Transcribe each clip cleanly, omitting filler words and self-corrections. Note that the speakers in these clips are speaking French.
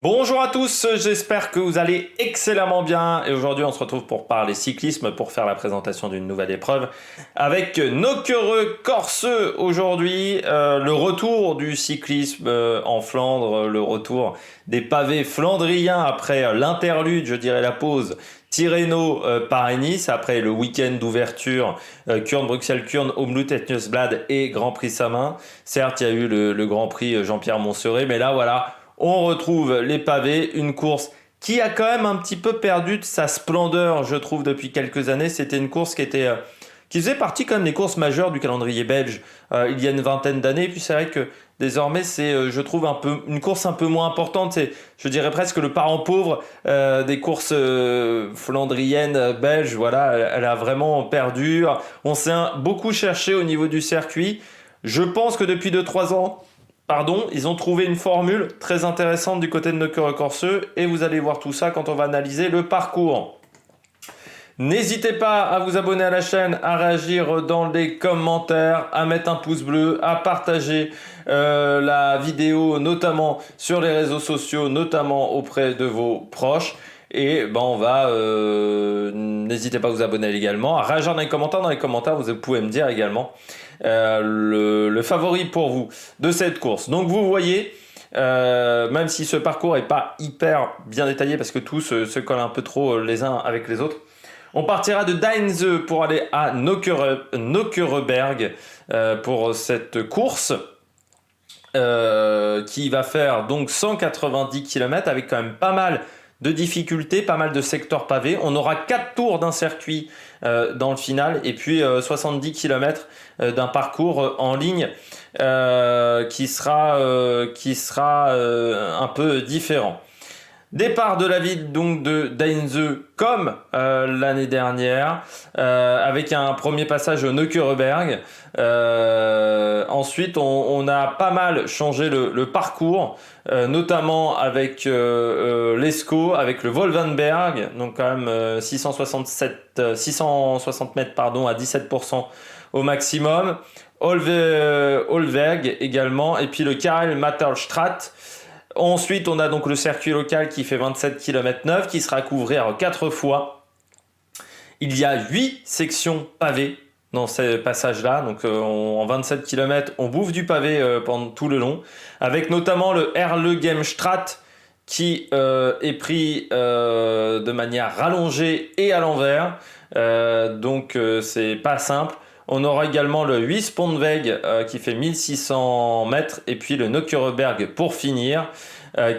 Bonjour à tous, j'espère que vous allez excellemment bien et aujourd'hui on se retrouve pour parler cyclisme, pour faire la présentation d'une nouvelle épreuve avec Nokere Corse aujourd'hui, le retour du cyclisme en Flandre, le retour des pavés flandriens après l'interlude, je dirais la pause, Tirreno Paris-Nice, après le week-end d'ouverture Kurn-Bruxelles-Kurn, Omloop et Nieuwsblad et Grand Prix Samin. Certes, il y a eu le Grand Prix Jean-Pierre Montserrat, mais là voilà, on retrouve les pavés, une course qui a quand même un petit peu perdu de sa splendeur, je trouve, depuis quelques années. C'était une course qui faisait partie quand même des courses majeures du calendrier belge il y a une vingtaine d'années. Puis c'est vrai que désormais, c'est, je trouve, une course un peu moins importante. C'est, je dirais presque le parent pauvre des courses flandriennes belges. Voilà, elle a vraiment perdu. On s'est beaucoup cherché au niveau du circuit. Je pense que depuis 2 3 ans, pardon, ils ont trouvé une formule très intéressante du côté de Nokere Corse et vous allez voir tout ça quand on va analyser le parcours. N'hésitez pas à vous abonner à la chaîne, à réagir dans les commentaires, à mettre un pouce bleu, à partager la vidéo, notamment sur les réseaux sociaux, notamment auprès de vos proches. Et ben n'hésitez pas à vous abonner également, à réagir dans les commentaires. Dans les commentaires, vous pouvez me dire également le favori pour vous de cette course. Donc vous voyez, même si ce parcours est pas hyper bien détaillé parce que tous se collent un peu trop les uns avec les autres, on partira de Deinze pour aller à Nokereberg pour cette course qui va faire donc 190 km avec quand même pas mal de difficultés, pas mal de secteurs pavés. On aura 4 tours d'un circuit dans le final et puis 70 km d'un parcours en ligne qui sera un peu différent. Départ de la ville donc de Deinze comme l'année dernière avec un premier passage au Nokereberg. Ensuite on a pas mal changé le parcours, notamment avec l'Escaut, avec le Wolvenberg, donc quand même 660 mètres pardon, à 17% au maximum. Olveg également, et puis le Karel Matterstraat. Ensuite, on a donc le circuit local qui fait 27 km 9, qui sera couvert 4 fois. Il y a 8 sections pavées dans ce passage-là. Donc en 27 km, on bouffe du pavé pendant tout le long, avec notamment le Erlegemstraat qui est pris de manière rallongée et à l'envers. Donc c'est pas simple. On aura également le Huispondweg qui fait 1600 mètres et puis le Nokereberg pour finir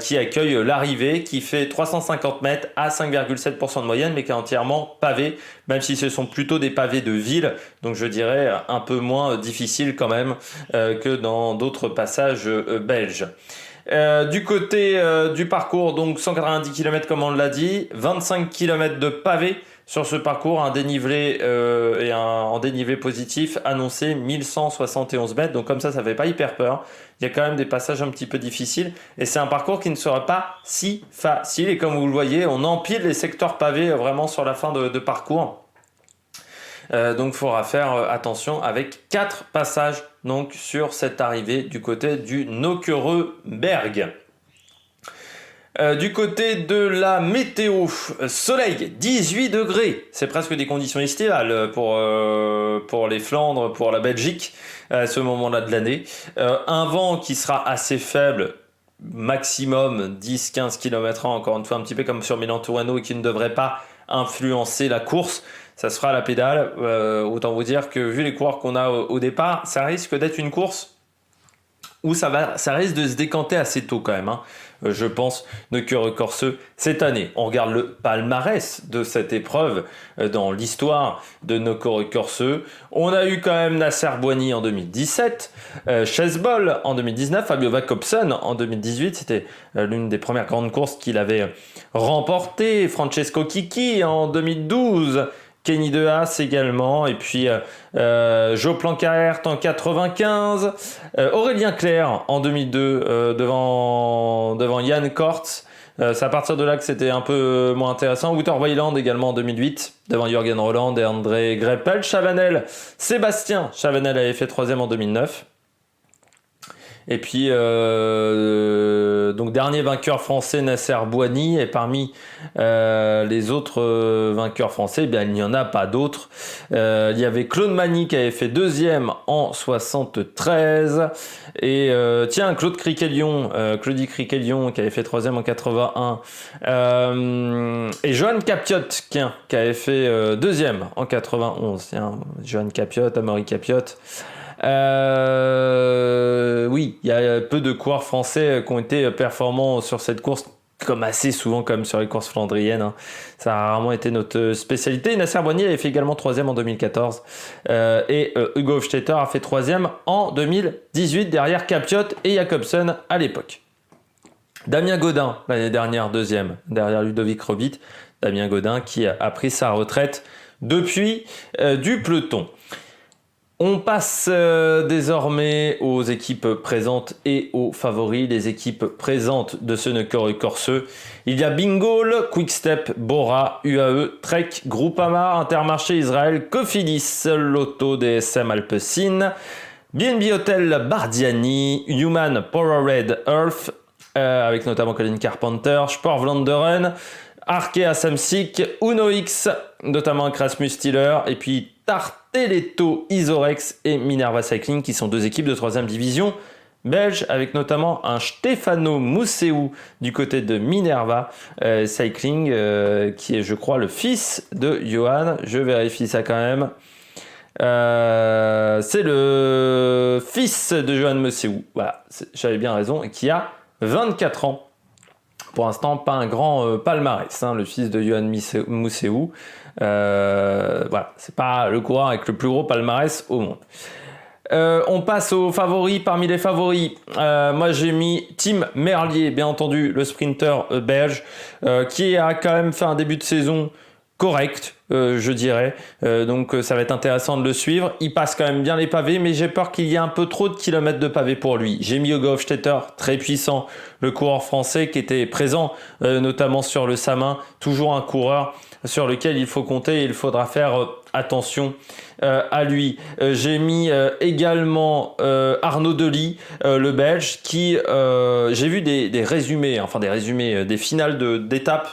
qui accueille l'arrivée qui fait 350 mètres à 5,7% de moyenne mais qui est entièrement pavé, même si ce sont plutôt des pavés de ville, donc je dirais un peu moins difficile quand même que dans d'autres passages belges. Du côté du parcours, donc 190 km comme on l'a dit, 25 km de pavés sur ce parcours, un dénivelé en dénivelé positif annoncé 1171 mètres, donc comme ça fait pas hyper peur. Il y a quand même des passages un petit peu difficiles et c'est un parcours qui ne sera pas si facile et comme vous le voyez, on empile les secteurs pavés vraiment sur la fin de parcours. Donc il faudra faire attention avec 4 passages donc, sur cette arrivée du côté du Nokereberg. Du côté de la météo, soleil, 18 degrés, c'est presque des conditions estivales pour les Flandres, pour la Belgique, à ce moment-là de l'année. Un vent qui sera assez faible, maximum 10-15 km/h, encore une fois un petit peu comme sur Milan-Tourano, et qui ne devrait pas influencer la course. Ça se fera à la pédale. Autant vous dire que vu les coureurs qu'on a au départ, ça risque d'être une course où ça risque de se décanter assez tôt quand même, hein. Je pense, Nokere Corse cette année. On regarde le palmarès de cette épreuve dans l'histoire de Nokere Corse. On a eu quand même Nasser Boigny en 2017, Chesbol en 2019, Fabio Jacobsen en 2018. C'était l'une des premières grandes courses qu'il avait remportées. Francesco Chicchi en 2012. Kenny De Haas également, et puis Jo Plankaert en 95, Aurélien Clerc en 2002 devant Jan Kortz. C'est à partir de là que c'était un peu moins intéressant. Wouter Weiland également en 2008 devant Jürgen Roland et André Greppel. Chavanel, Sébastien Chavanel avait fait 3e en 2009. Et puis, donc dernier vainqueur français, Nasser Bouhanni. Et parmi les autres vainqueurs français, bien, il n'y en a pas d'autres. Il y avait Claude Magny qui avait fait deuxième en 73. Et tiens, Claudie Criquelion qui avait fait troisième en 81. Et Johan Capiot, qui avait fait deuxième en 91. Tiens, Johan Capiot, Amaury Capiot. Oui, il y a peu de coureurs français qui ont été performants sur cette course, comme assez souvent comme sur les courses flandriennes. Hein. Ça a rarement été notre spécialité. Nasser Bouhanni avait fait également troisième en 2014. Et Hugo Hofstetter a fait troisième en 2018 derrière Capiot et Jacobsen à l'époque. Damien Godin, l'année dernière, deuxième, derrière Ludovic Robidt. Damien Godin qui a pris sa retraite depuis du peloton. On passe désormais aux équipes présentes et aux favoris. Les équipes présentes de ce Necker et Corseux. Il y a Bingol, Quickstep, Bora, UAE, Trek, Groupama, Intermarché Israël, Cofidis, Lotto, DSM Alpecin, BNB Hotel Bardiani, Human Powerade Earth, avec notamment Colin Carpenter, Sport Vlaanderen, Arkea Samsic, Uno X, notamment Rasmus Stiller, et puis Tarteletto Isorex et Minerva Cycling, qui sont deux équipes de 3e division belge, avec notamment un Stefano Mousseou du côté de Minerva Cycling, qui est, je crois, le fils de Johan. Je vérifie ça quand même. C'est le fils de Johan Mousseou. Voilà, j'avais bien raison, et qui a 24 ans. Pour l'instant, pas un grand palmarès, hein, le fils de Johan Mousseou. Voilà, c'est pas le coureur avec le plus gros palmarès au monde. On passe aux favoris. Parmi les favoris, moi j'ai mis Tim Merlier, bien entendu, le sprinter belge, qui a quand même fait un début de saison correct, je dirais. Donc ça va être intéressant de le suivre. Il passe quand même bien les pavés, mais j'ai peur qu'il y ait un peu trop de kilomètres de pavés pour lui. J'ai mis Hugo Hofstetter, très puissant, le coureur français qui était présent notamment sur le Samin, toujours un coureur sur lequel il faut compter et il faudra faire attention à lui. J'ai mis également Arnaud Delis, le Belge, qui j'ai vu des résumés, des finales d'étapes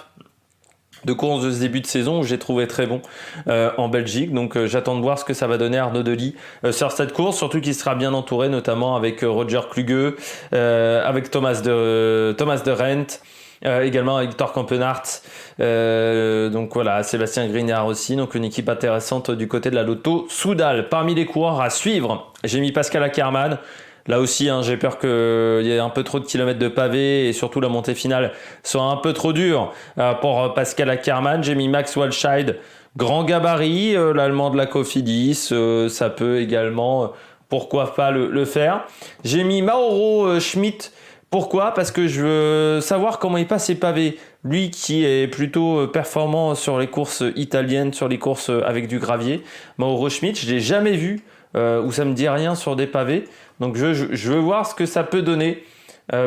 de course de ce début de saison où j'ai trouvé très bon en Belgique. Donc j'attends de voir ce que ça va donner Arnaud Delis sur cette course, surtout qu'il sera bien entouré, notamment avec Roger Kluge, avec Thomas de Rent, également avec Thor Campenart. Donc voilà, Sébastien Grignard aussi. Donc une équipe intéressante du côté de la Lotto Soudal. Parmi les coureurs à suivre, j'ai mis Pascal Ackermann. Là aussi, hein, j'ai peur qu'il y ait un peu trop de kilomètres de pavés et surtout la montée finale soit un peu trop dure pour Pascal Ackermann. J'ai mis Max Walscheid, grand gabarit, l'allemand de la Cofidis. Ça peut également, pourquoi pas le faire. J'ai mis Mauro Schmidt. Pourquoi ? Parce que je veux savoir comment il passe ses pavés. Lui qui est plutôt performant sur les courses italiennes, sur les courses avec du gravier. Mauro Schmidt, je ne l'ai jamais vu où ça me dit rien sur des pavés. Donc je veux voir ce que ça peut donner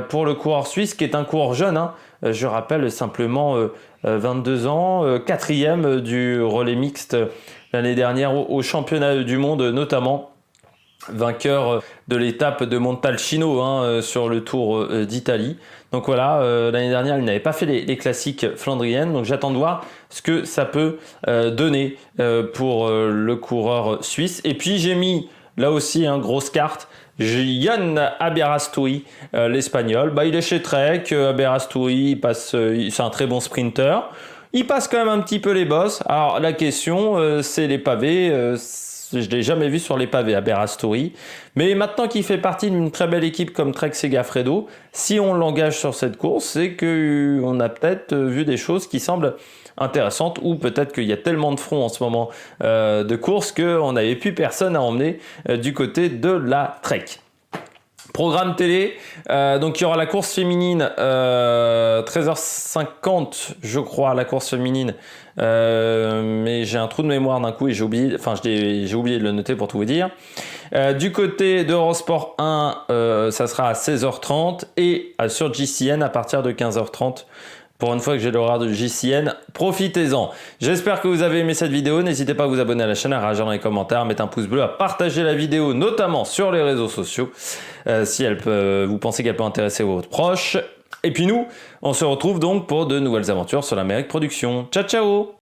pour le coureur suisse, qui est un coureur jeune. Hein. Je rappelle simplement 22 ans, 4e du relais mixte l'année dernière au championnat du monde, notamment vainqueur de l'étape de Montalcino sur le Tour d'Italie. Donc voilà, l'année dernière, il n'avait pas fait les classiques flandriennes. Donc j'attends de voir ce que ça peut donner pour le coureur suisse. Et puis j'ai mis là aussi grosse carte, Jan Aberastouri, l'Espagnol. Il est chez Trek. Aberastouri, c'est un très bon sprinter. Il passe quand même un petit peu les bosses. Alors la question, c'est les pavés. Je ne l'ai jamais vu sur les pavés, Aberastouri. Mais maintenant qu'il fait partie d'une très belle équipe comme Trek Segafredo, si on l'engage sur cette course, c'est qu'on a peut-être vu des choses qui semblent intéressantes, ou peut-être qu'il y a tellement de fronts en ce moment de course qu'on n'avait plus personne à emmener du côté de la Trek. Programme télé, donc il y aura la course féminine 13h50 je crois, la course féminine, mais j'ai un trou de mémoire d'un coup et j'ai oublié de le noter pour tout vous dire. Du côté d'Eurosport 1, ça sera à 16h30 et sur GCN à partir de 15h30 Pour une fois que j'ai l'horaire de JCN, profitez-en. J'espère que vous avez aimé cette vidéo. N'hésitez pas à vous abonner à la chaîne, à réagir dans les commentaires, à mettre un pouce bleu, à partager la vidéo, notamment sur les réseaux sociaux, si vous pensez qu'elle peut intéresser votre proche. Et puis nous, on se retrouve donc pour de nouvelles aventures sur l'Amérique Production. Ciao, ciao!